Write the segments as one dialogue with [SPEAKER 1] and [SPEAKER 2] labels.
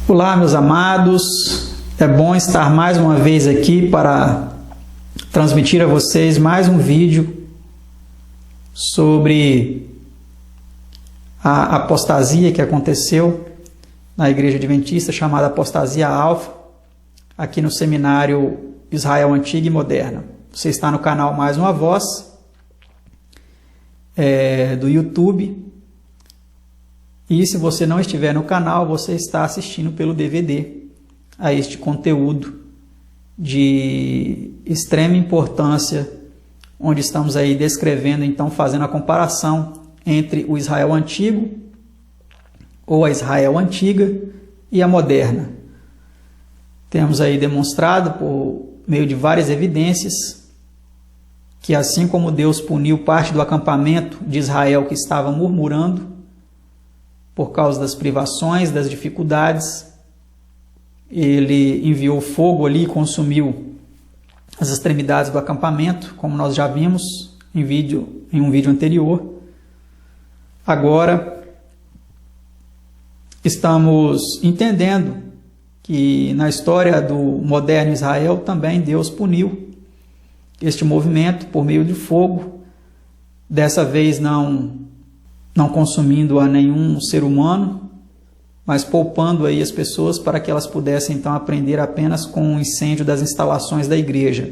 [SPEAKER 1] Olá, meus amados, é bom estar mais uma vez aqui para transmitir a vocês mais um vídeo sobre a apostasia que aconteceu na Igreja Adventista, chamada Apostasia Alfa, aqui no Seminário Israel Antiga e Moderna. Você está no canal Mais Uma Voz, do YouTube. E se você não estiver no canal, você está assistindo pelo DVD a este conteúdo de extrema importância, onde estamos aí descrevendo, então, fazendo a comparação entre o Israel antigo, ou a Israel antiga, e a moderna. Temos aí demonstrado, por meio de várias evidências, que assim como Deus puniu parte do acampamento de Israel que estava murmurando, por causa das privações, das dificuldades, ele enviou fogo ali e consumiu as extremidades do acampamento, como nós já vimos em um vídeo anterior. Agora, estamos entendendo que na história do moderno Israel também Deus puniu este movimento por meio de fogo, dessa vez não consumindo a nenhum ser humano, mas poupando aí as pessoas para que elas pudessem então aprender apenas com o incêndio das instalações da igreja.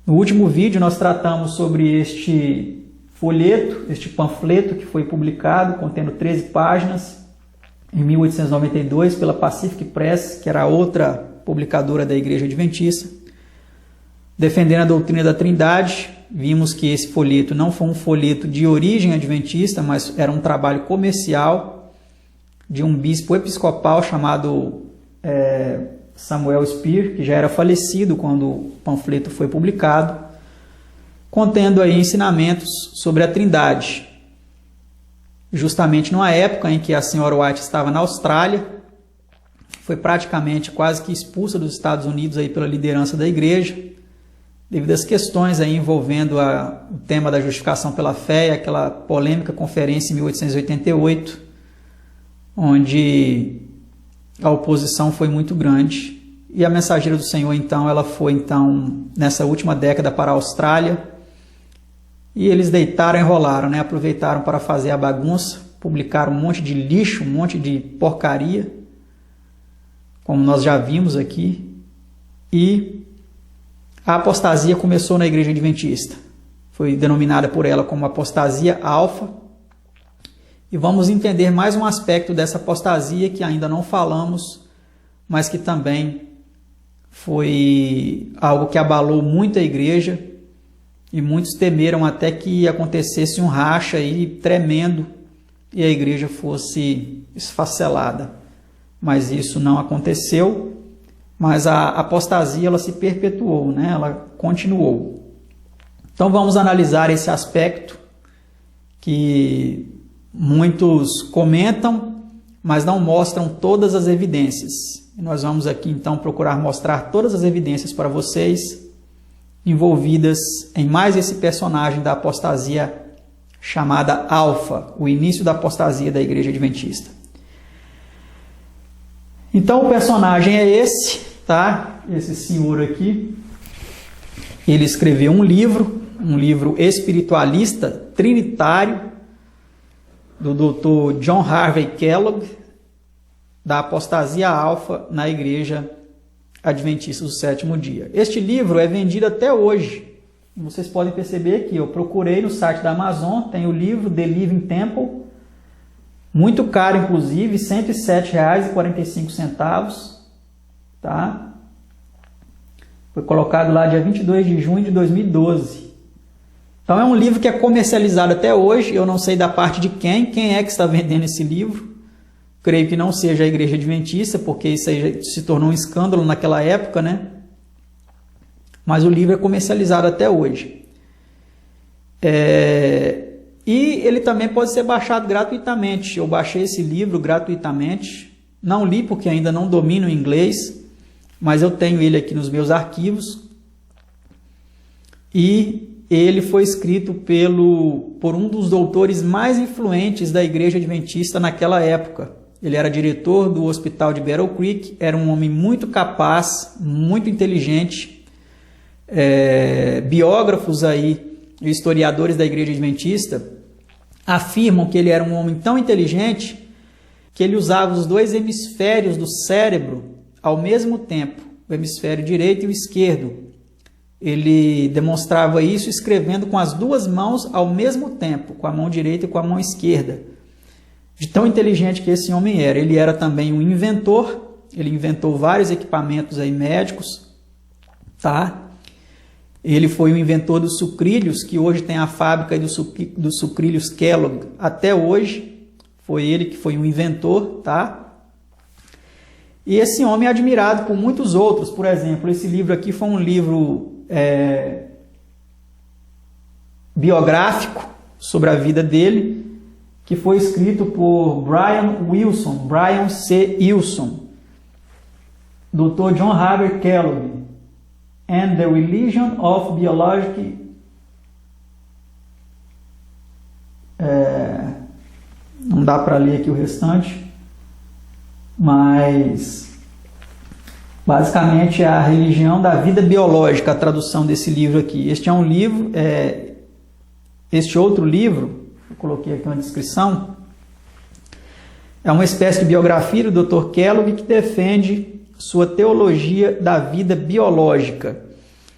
[SPEAKER 1] No último vídeo nós tratamos sobre este folheto, este panfleto que foi publicado, contendo 13 páginas, em 1892 pela Pacific Press, que era outra publicadora da Igreja Adventista, defendendo a doutrina da Trindade. Vimos que esse folheto não foi um folheto de origem adventista, mas era um trabalho comercial de um bispo episcopal chamado Samuel Spear, que já era falecido quando o panfleto foi publicado, contendo aí ensinamentos sobre a Trindade. Justamente numa época em que a senhora White estava na Austrália, foi praticamente quase que expulsa dos Estados Unidos aí pela liderança da igreja, devido às questões aí envolvendo o tema da justificação pela fé, aquela polêmica conferência em 1888, onde a oposição foi muito grande. E a mensageira do Senhor, então, ela foi, então, nessa última década para a Austrália, e eles deitaram e enrolaram, né? Aproveitaram para fazer a bagunça, publicaram um monte de lixo, um monte de porcaria, como nós já vimos aqui, e a apostasia começou na Igreja Adventista. Foi denominada por ela como apostasia alfa. E vamos entender mais um aspecto dessa apostasia que ainda não falamos, mas que também foi algo que abalou muito a igreja, e muitos temeram até que acontecesse um racha aí tremendo e a igreja fosse esfacelada. Mas isso não aconteceu. Mas a apostasia ela se perpetuou, né? Ela continuou. Então vamos analisar esse aspecto que muitos comentam, mas não mostram todas as evidências. E nós vamos aqui então procurar mostrar todas as evidências para vocês envolvidas em mais esse personagem da apostasia chamada Alfa, o início da apostasia da Igreja Adventista. Então o personagem é esse, tá? Esse senhor aqui. Ele escreveu um livro espiritualista trinitário do Dr. John Harvey Kellogg, da apostasia alfa na Igreja Adventista do Sétimo Dia. Este livro é vendido até hoje. Vocês podem perceber aqui, eu procurei no site da Amazon, tem o livro The Living Temple, muito caro, inclusive, R$ 107,45, tá? Foi colocado lá dia 22 de junho de 2012. Então é um livro que é comercializado até hoje. Eu não sei da parte de quem é que está vendendo esse livro. Creio que não seja a Igreja Adventista, porque isso aí se tornou um escândalo naquela época, né? Mas o livro é comercializado até hoje. E ele também pode ser baixado gratuitamente. Eu baixei esse livro gratuitamente. Não li porque ainda não domino o inglês, mas eu tenho ele aqui nos meus arquivos. E ele foi escrito por um dos doutores mais influentes da Igreja Adventista naquela época, Ele era diretor do hospital de Battle Creek, era um homem muito capaz, muito inteligente. Biógrafos aí, historiadores da Igreja Adventista, afirmam que ele era um homem tão inteligente que ele usava os dois hemisférios do cérebro ao mesmo tempo, o hemisfério direito e o esquerdo. Ele demonstrava isso escrevendo com as duas mãos ao mesmo tempo, com a mão direita e com a mão esquerda. De tão inteligente que esse homem era. Ele era também um inventor, ele inventou vários equipamentos aí médicos, tá? Ele foi o inventor dos sucrilhos, que hoje tem a fábrica dos sucrilhos Kellogg até hoje. Foi ele que foi um inventor, tá? E esse homem é admirado por muitos outros. Por exemplo, esse livro aqui foi um livro biográfico sobre a vida dele, que foi escrito por Brian C. Wilson, Dr. John Harvey Kellogg, and the Religion of Biologic. Não dá para ler aqui o restante, mas basicamente é a religião da vida biológica, a tradução desse livro aqui. Este é um livro, este outro livro, eu coloquei aqui uma descrição, é uma espécie de biografia do Dr. Kellogg que defende sua teologia da vida biológica.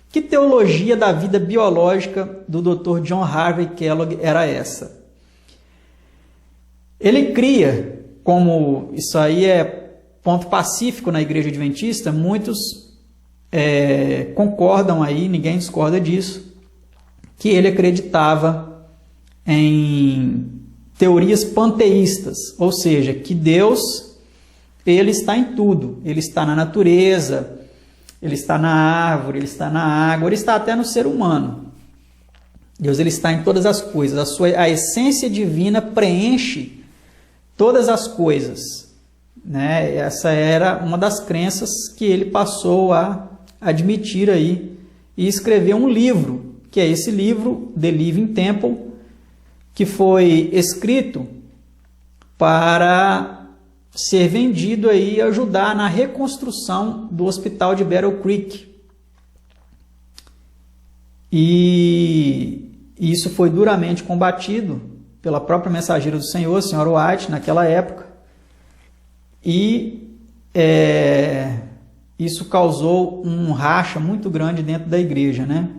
[SPEAKER 1] Que teologia da vida biológica do Dr. John Harvey Kellogg era essa? Ele cria, como isso aí é ponto pacífico na Igreja Adventista, muitos concordam aí, ninguém discorda disso, que ele acreditava em teorias panteístas, ou seja, que Deus, ele está em tudo, ele está na natureza, ele está na árvore, ele está na água, ele está até no ser humano. Deus, ele está em todas as coisas, a essência divina preenche todas as coisas, né? Essa era uma das crenças que ele passou a admitir aí e escreveu um livro, que é esse livro, The Living Temple, que foi escrito para ser vendido aí e ajudar na reconstrução do hospital de Battle Creek. E isso foi duramente combatido pela própria mensageira do Senhor, a senhora White, naquela época. E isso causou um racha muito grande dentro da igreja, né?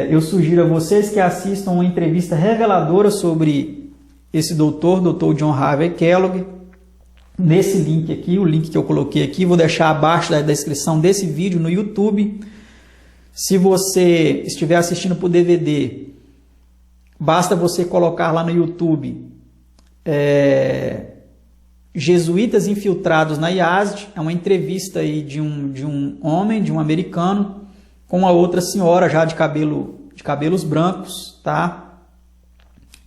[SPEAKER 1] Eu sugiro a vocês que assistam uma entrevista reveladora sobre esse Dr. John Harvey Kellogg, nesse link aqui, o link que eu coloquei aqui, vou deixar abaixo da descrição desse vídeo no YouTube. Se você estiver assistindo por DVD, basta você colocar lá no YouTube Jesuítas infiltrados na IASD, é uma entrevista aí de um homem, de um americano, com uma outra senhora já de cabelos brancos, tá?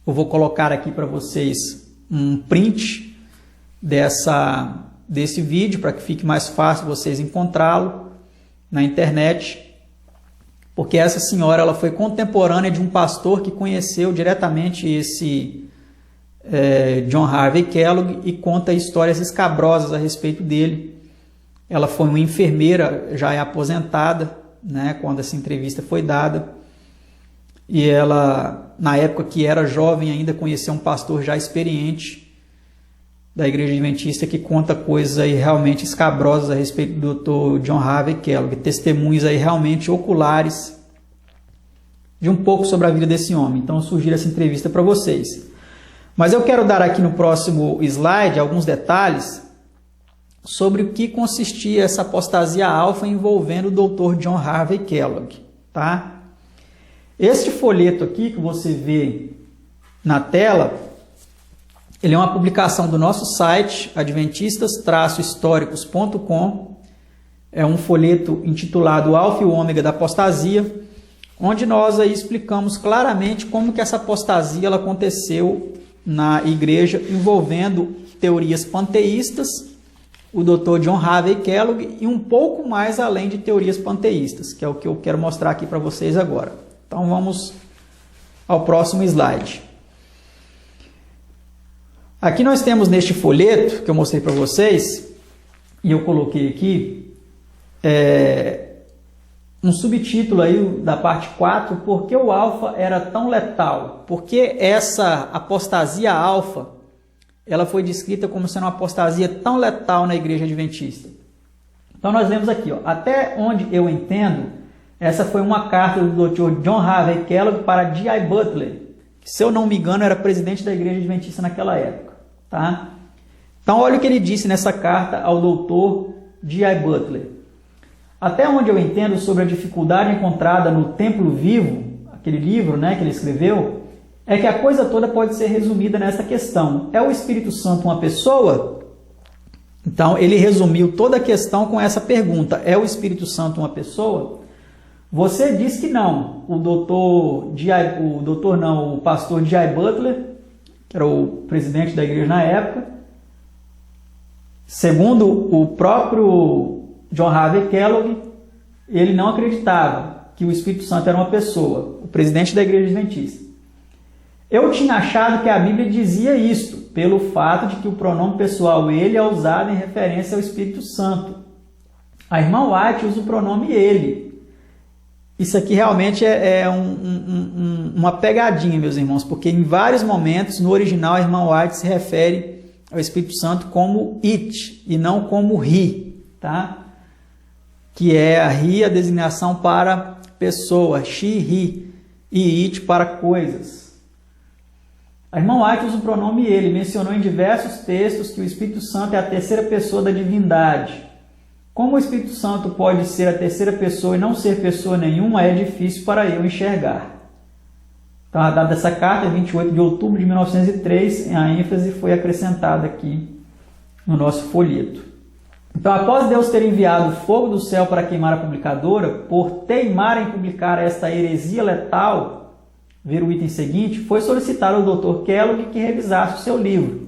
[SPEAKER 1] Eu vou colocar aqui para vocês um print desse vídeo, para que fique mais fácil vocês encontrá-lo na internet, porque essa senhora ela foi contemporânea de um pastor que conheceu diretamente esse John Harvey Kellogg e conta histórias escabrosas a respeito dele. Ela foi uma enfermeira, já é aposentada, né, quando essa entrevista foi dada, e ela, na época que era jovem ainda, conheceu um pastor já experiente da Igreja Adventista que conta coisas aí realmente escabrosas a respeito do Dr. John Harvey Kellogg, testemunhos aí realmente oculares de um pouco sobre a vida desse homem. Então eu sugiro essa entrevista para vocês. Mas eu quero dar aqui no próximo slide alguns detalhes sobre o que consistia essa apostasia alfa envolvendo o Dr. John Harvey Kellogg, tá? Este folheto aqui que você vê na tela, ele é uma publicação do nosso site, adventistas-históricos.com. É um folheto intitulado Alfa e o Ômega da Apostasia, onde nós aí explicamos claramente como que essa apostasia ela aconteceu na igreja, envolvendo teorias panteístas, o Dr. John Harvey Kellogg, e um pouco mais além de teorias panteístas, que é o que eu quero mostrar aqui para vocês agora. Então vamos ao próximo slide. Aqui nós temos neste folheto que eu mostrei para vocês, e eu coloquei aqui, um subtítulo aí da parte 4, por que o alfa era tão letal? Porque essa apostasia alfa, ela foi descrita como sendo uma apostasia tão letal na igreja adventista. Então nós vemos aqui, ó, até onde eu entendo, essa foi uma carta do Dr. John Harvey Kellogg para D.I. Butler, que, se eu não me engano, era presidente da igreja adventista naquela época. Tá? Então olha o que ele disse nessa carta ao Dr. D.I. Butler. Até onde eu entendo sobre a dificuldade encontrada no Templo Vivo, aquele livro, né, que ele escreveu, é que a coisa toda pode ser resumida nessa questão. É o Espírito Santo uma pessoa? Então, ele resumiu toda a questão com essa pergunta. É o Espírito Santo uma pessoa? Você diz que não. O pastor D.I. Butler, que era o presidente da igreja na época, segundo o próprio John Harvey Kellogg, ele não acreditava que o Espírito Santo era uma pessoa, o presidente da igreja adventista. Eu tinha achado que a Bíblia dizia isto, pelo fato de que o pronome pessoal ele é usado em referência ao Espírito Santo. A irmã White usa o pronome ele. Isso aqui realmente é uma pegadinha, meus irmãos, porque em vários momentos, no original, a irmã White se refere ao Espírito Santo como it e não como he, tá? Que é a he, a designação para pessoa, she, he, e it para coisas. A irmã White usa o pronome ele, mencionou em diversos textos que o Espírito Santo é a terceira pessoa da divindade. Como o Espírito Santo pode ser a terceira pessoa e não ser pessoa nenhuma, é difícil para eu enxergar. Então, a data dessa carta é 28 de outubro de 1903, a ênfase foi acrescentada aqui no nosso folheto. Então, após Deus ter enviado fogo do céu para queimar a publicadora, por teimar em publicar esta heresia letal, ver o item seguinte, foi solicitado ao Dr. Kellogg que revisasse o seu livro.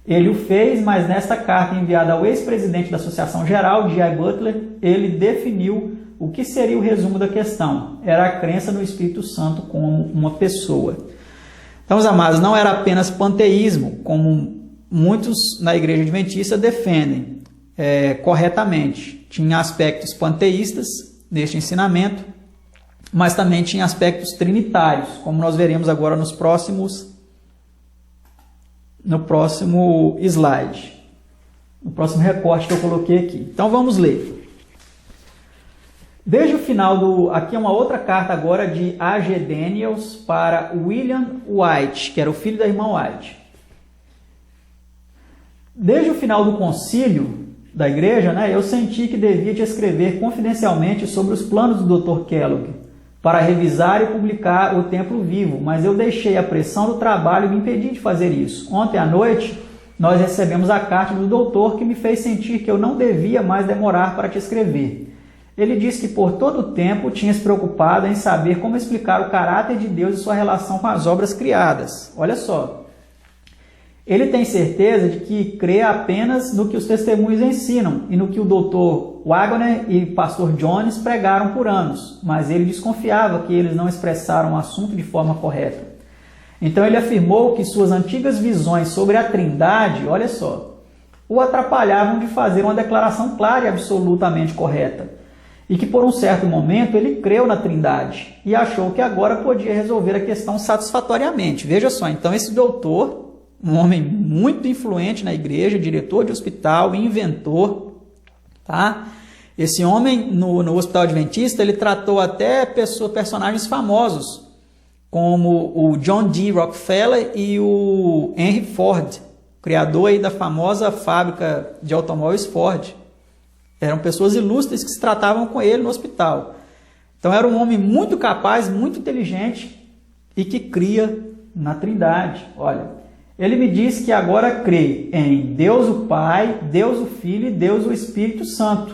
[SPEAKER 1] Ele o fez, mas nesta carta enviada ao ex-presidente da Associação Geral, D.I. Butler, ele definiu o que seria o resumo da questão. Era a crença no Espírito Santo como uma pessoa. Então, os amados, não era apenas panteísmo, como muitos na igreja adventista defendem corretamente. Tinha aspectos panteístas neste ensinamento, mas também tinha aspectos trinitários, como nós veremos agora no próximo slide, no próximo recorte que eu coloquei aqui. Então vamos ler. Desde o final aqui é uma outra carta agora de A.G. Daniels para William White, que era o filho da irmã White. Desde o final do concílio da igreja, eu senti que devia te escrever confidencialmente sobre os planos do Dr. Kellogg para revisar e publicar o Templo Vivo, mas eu deixei a pressão do trabalho e me impedi de fazer isso. Ontem à noite, nós recebemos a carta do doutor que me fez sentir que eu não devia mais demorar para te escrever. Ele disse que por todo o tempo tinha se preocupado em saber como explicar o caráter de Deus e sua relação com as obras criadas. Olha só. Ele tem certeza de que crê apenas no que os testemunhos ensinam e no que o Dr. Wagner e pastor Jones pregaram por anos, mas ele desconfiava que eles não expressaram o assunto de forma correta. Então ele afirmou que suas antigas visões sobre a Trindade, olha só, o atrapalhavam de fazer uma declaração clara e absolutamente correta, e que por um certo momento ele creu na Trindade e achou que agora podia resolver a questão satisfatoriamente. Veja só, então esse doutor, um homem muito influente na igreja, diretor de hospital, inventor, tá? Esse homem no hospital adventista, ele tratou até personagens famosos, como o John D. Rockefeller e o Henry Ford, criador aí da famosa fábrica de automóveis Ford. Eram pessoas ilustres que se tratavam com ele no hospital. Então era um homem muito capaz, muito inteligente e que cria na Trindade. Olha, ele me disse que agora crê em Deus o Pai, Deus o Filho e Deus o Espírito Santo.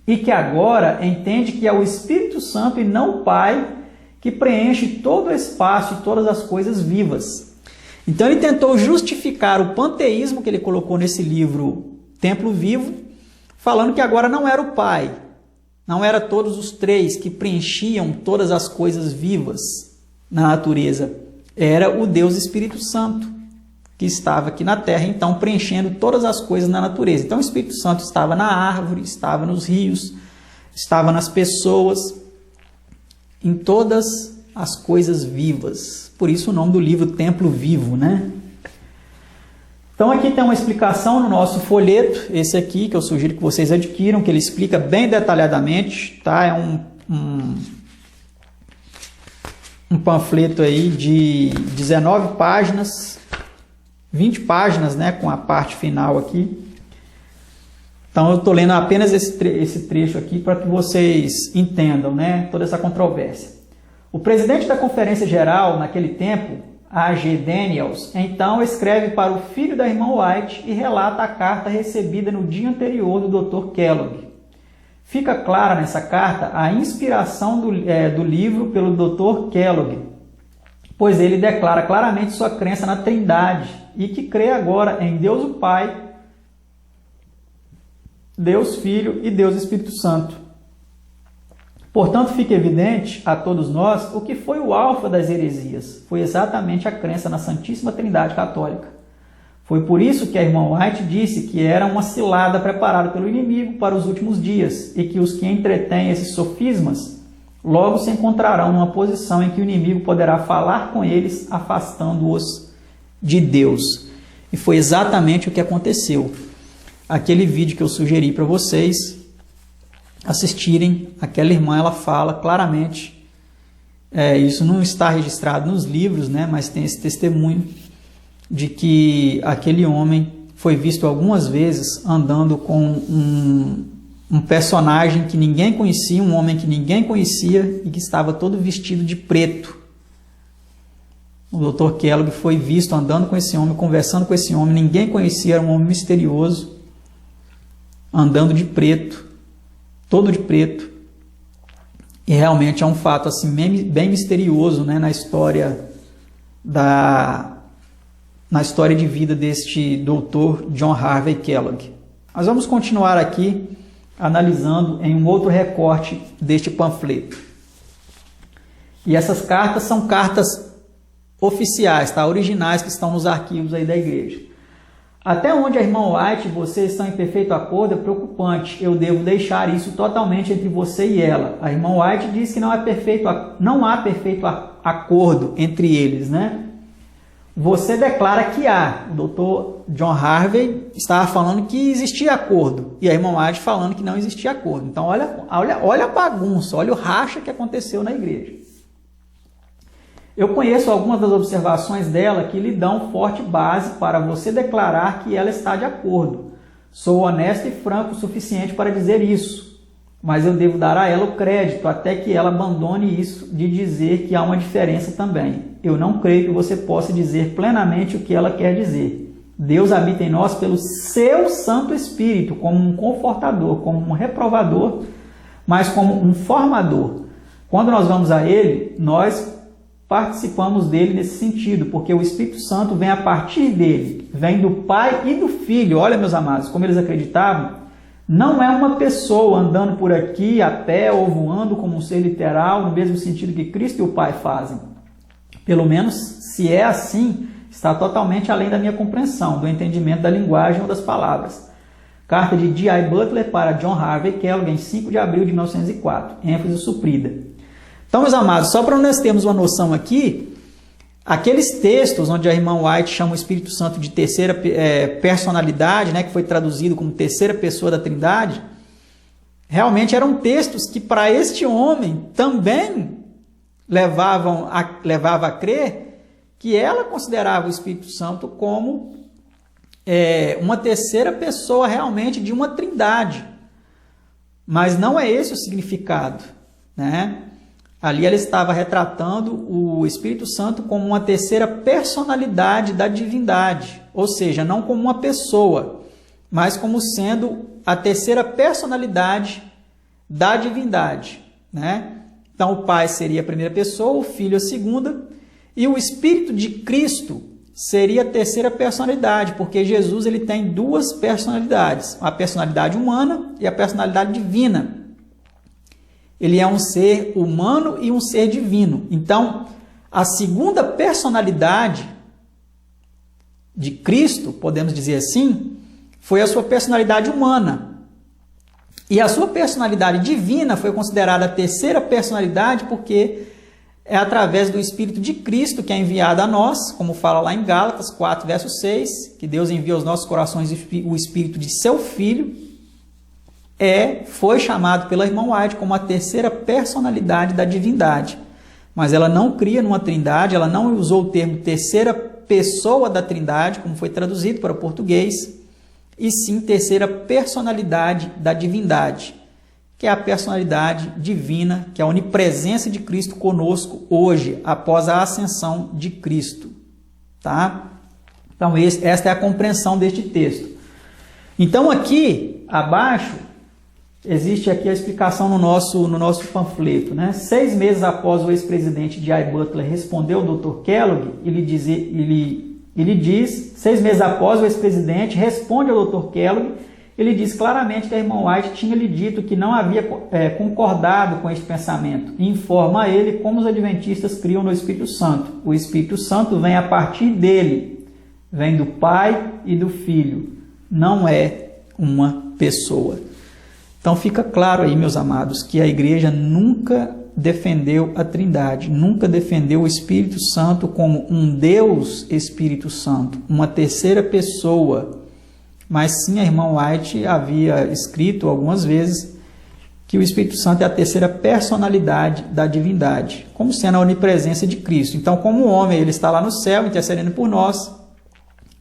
[SPEAKER 1] E que agora entende que é o Espírito Santo e não o Pai que preenche todo o espaço e todas as coisas vivas. Então ele tentou justificar o panteísmo que ele colocou nesse livro Templo Vivo, falando que agora não era o Pai, não era todos os três que preenchiam todas as coisas vivas na natureza, era o Deus Espírito Santo. que estava aqui na terra, então preenchendo todas as coisas na natureza. Então o Espírito Santo estava na árvore, estava nos rios, estava nas pessoas, em todas as coisas vivas. Por isso o nome do livro Templo Vivo, né? Então aqui tem uma explicação no nosso folheto, esse aqui, que eu sugiro que vocês adquiram, que ele explica bem detalhadamente, tá? É um panfleto aí de 19 páginas, 20 páginas, né, com a parte final aqui. Então eu estou lendo apenas esse trecho aqui para que vocês entendam, né, toda essa controvérsia. O presidente da Conferência Geral, naquele tempo, A.G. Daniels, então escreve para o filho da irmã White e relata a carta recebida no dia anterior do Dr. Kellogg. Fica clara nessa carta a inspiração do livro pelo Dr. Kellogg, pois ele declara claramente sua crença na Trindade e que crê agora em Deus o Pai, Deus Filho e Deus Espírito Santo. Portanto, fica evidente a todos nós o que foi o alfa das heresias. Foi exatamente a crença na Santíssima Trindade Católica. Foi por isso que a irmã White disse que era uma cilada preparada pelo inimigo para os últimos dias e que os que entretêm esses sofismas logo se encontrarão numa posição em que o inimigo poderá falar com eles, afastando-os de Deus. E foi exatamente o que aconteceu. Aquele vídeo que eu sugeri para vocês assistirem, aquela irmã, ela fala claramente, isso não está registrado nos livros, né, mas tem esse testemunho de que aquele homem foi visto algumas vezes andando com um personagem que ninguém conhecia, um homem que ninguém conhecia e que estava todo vestido de preto. O Dr. Kellogg foi visto andando com esse homem, conversando com esse homem, ninguém conhecia, era um homem misterioso, andando de preto, todo de preto. E realmente é um fato assim bem misterioso, né, na história de vida deste Dr. John Harvey Kellogg. Nós vamos continuar aqui analisando em um outro recorte deste panfleto. E essas cartas são cartas oficiais, tá? Originais, que estão nos arquivos aí da igreja. Até onde a irmã White e vocês estão em perfeito acordo é preocupante. Eu devo deixar isso totalmente entre você e ela. A irmã White diz que não há perfeito acordo entre eles, né? Você declara que há. O Dr. John Harvey estava falando que existia acordo e a irmã White falando que não existia acordo. Então olha a bagunça, olha o racha que aconteceu na igreja. Eu conheço algumas das observações dela que lhe dão forte base para você declarar que ela está de acordo. Sou honesto e franco o suficiente para dizer isso, mas eu devo dar a ela o crédito até que ela abandone isso de dizer que há uma diferença também. Eu não creio que você possa dizer plenamente o que ela quer dizer. Deus habita em nós pelo seu Santo Espírito, como um confortador, como um reprovador, mas como um formador. Quando nós vamos a Ele, nós participamos dele nesse sentido, porque o Espírito Santo vem a partir dele, vem do Pai e do Filho. Olha, meus amados, como eles acreditavam, não é uma pessoa andando por aqui a pé ou voando como um ser literal, no mesmo sentido que Cristo e o Pai fazem. Pelo menos, se é assim, está totalmente além da minha compreensão, do entendimento da linguagem ou das palavras. Carta de D.I. Butler para John Harvey Kellogg, em 5 de abril de 1904. ênfase suprida. Então, meus amados, só para nós termos uma noção aqui, aqueles textos onde a irmã White chama o Espírito Santo de terceira personalidade, né, que foi traduzido como terceira pessoa da Trindade, realmente eram textos que para este homem também levava a crer que ela considerava o Espírito Santo como uma terceira pessoa realmente de uma Trindade. Mas não é esse o significado, né? Ali ela estava retratando o Espírito Santo como uma terceira personalidade da divindade, ou seja, não como uma pessoa, mas como sendo a terceira personalidade da divindade, né? Então o Pai seria a primeira pessoa, o Filho a segunda, e o Espírito de Cristo seria a terceira personalidade, porque Jesus ele tem duas personalidades, a personalidade humana e a personalidade divina. Ele é um ser humano e um ser divino. Então, a segunda personalidade de Cristo, podemos dizer assim, foi a sua personalidade humana. E a sua personalidade divina foi considerada a terceira personalidade porque é através do Espírito de Cristo que é enviado a nós, como fala lá em Gálatas 4, verso 6, que Deus envia aos nossos corações o Espírito de seu Filho, foi chamado pela irmã White como a terceira personalidade da divindade. Mas ela não cria numa trindade, ela não usou o termo terceira pessoa da trindade, como foi traduzido para o português, e sim terceira personalidade da divindade, que é a personalidade divina, que é a onipresença de Cristo conosco hoje, após a ascensão de Cristo. Tá? Então, esta é a compreensão deste texto. Então, aqui abaixo, existe aqui a explicação no nosso panfleto. Né? 6 meses após o ex-presidente J.I. Butler responder ao Dr. Kellogg, ele diz, 6 meses após o ex-presidente responde ao Dr. Kellogg, ele diz claramente que a irmã White tinha lhe dito que não havia concordado com este pensamento. E informa a ele como os adventistas criam no Espírito Santo. O Espírito Santo vem a partir dele, vem do Pai e do Filho, não é uma pessoa. Então fica claro aí, meus amados, que a igreja nunca defendeu a Trindade, nunca defendeu o Espírito Santo como um Deus Espírito Santo, uma terceira pessoa. Mas sim, a irmã White havia escrito algumas vezes que o Espírito Santo é a terceira personalidade da divindade, como sendo a onipresença de Cristo. Então, como homem, ele está lá no céu intercedendo por nós,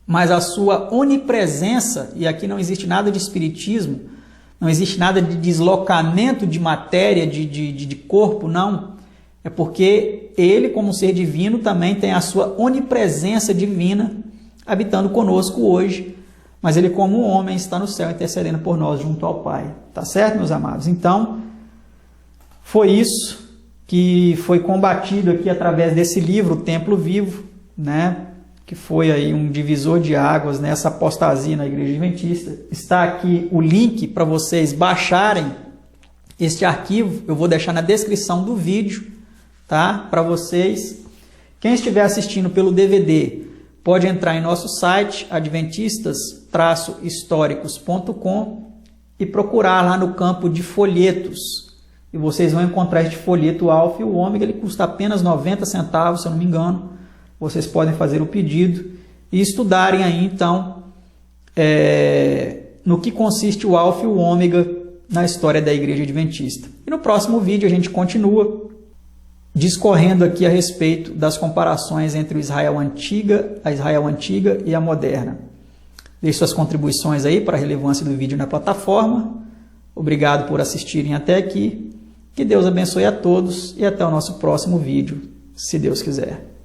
[SPEAKER 1] mas a sua onipresença, e aqui não existe nada de espiritismo, não existe nada de deslocamento de matéria, de corpo, não. É porque ele, como ser divino, também tem a sua onipresença divina habitando conosco hoje. Mas ele, como homem, está no céu intercedendo por nós junto ao Pai. Tá certo, meus amados? Então, foi isso que foi combatido aqui através desse livro, O Templo Vivo, né? Que foi aí um divisor de águas nessa apostasia na Igreja Adventista. Está aqui o link para vocês baixarem este arquivo. Eu vou deixar na descrição do vídeo, tá? Para vocês. Quem estiver assistindo pelo DVD, pode entrar em nosso site, adventistas-históricos.com, e procurar lá no campo de folhetos. E vocês vão encontrar este folheto, o Alfa e o Ômega. Ele custa apenas 90 centavos, se eu não me engano. Vocês podem fazer o pedido e estudarem aí, então, no que consiste o Alfa e o Ômega na história da Igreja Adventista. E no próximo vídeo a gente continua discorrendo aqui a respeito das comparações entre a Israel antiga e a moderna. Deixe suas contribuições aí para a relevância do vídeo na plataforma. Obrigado por assistirem até aqui. Que Deus abençoe a todos e até o nosso próximo vídeo, se Deus quiser.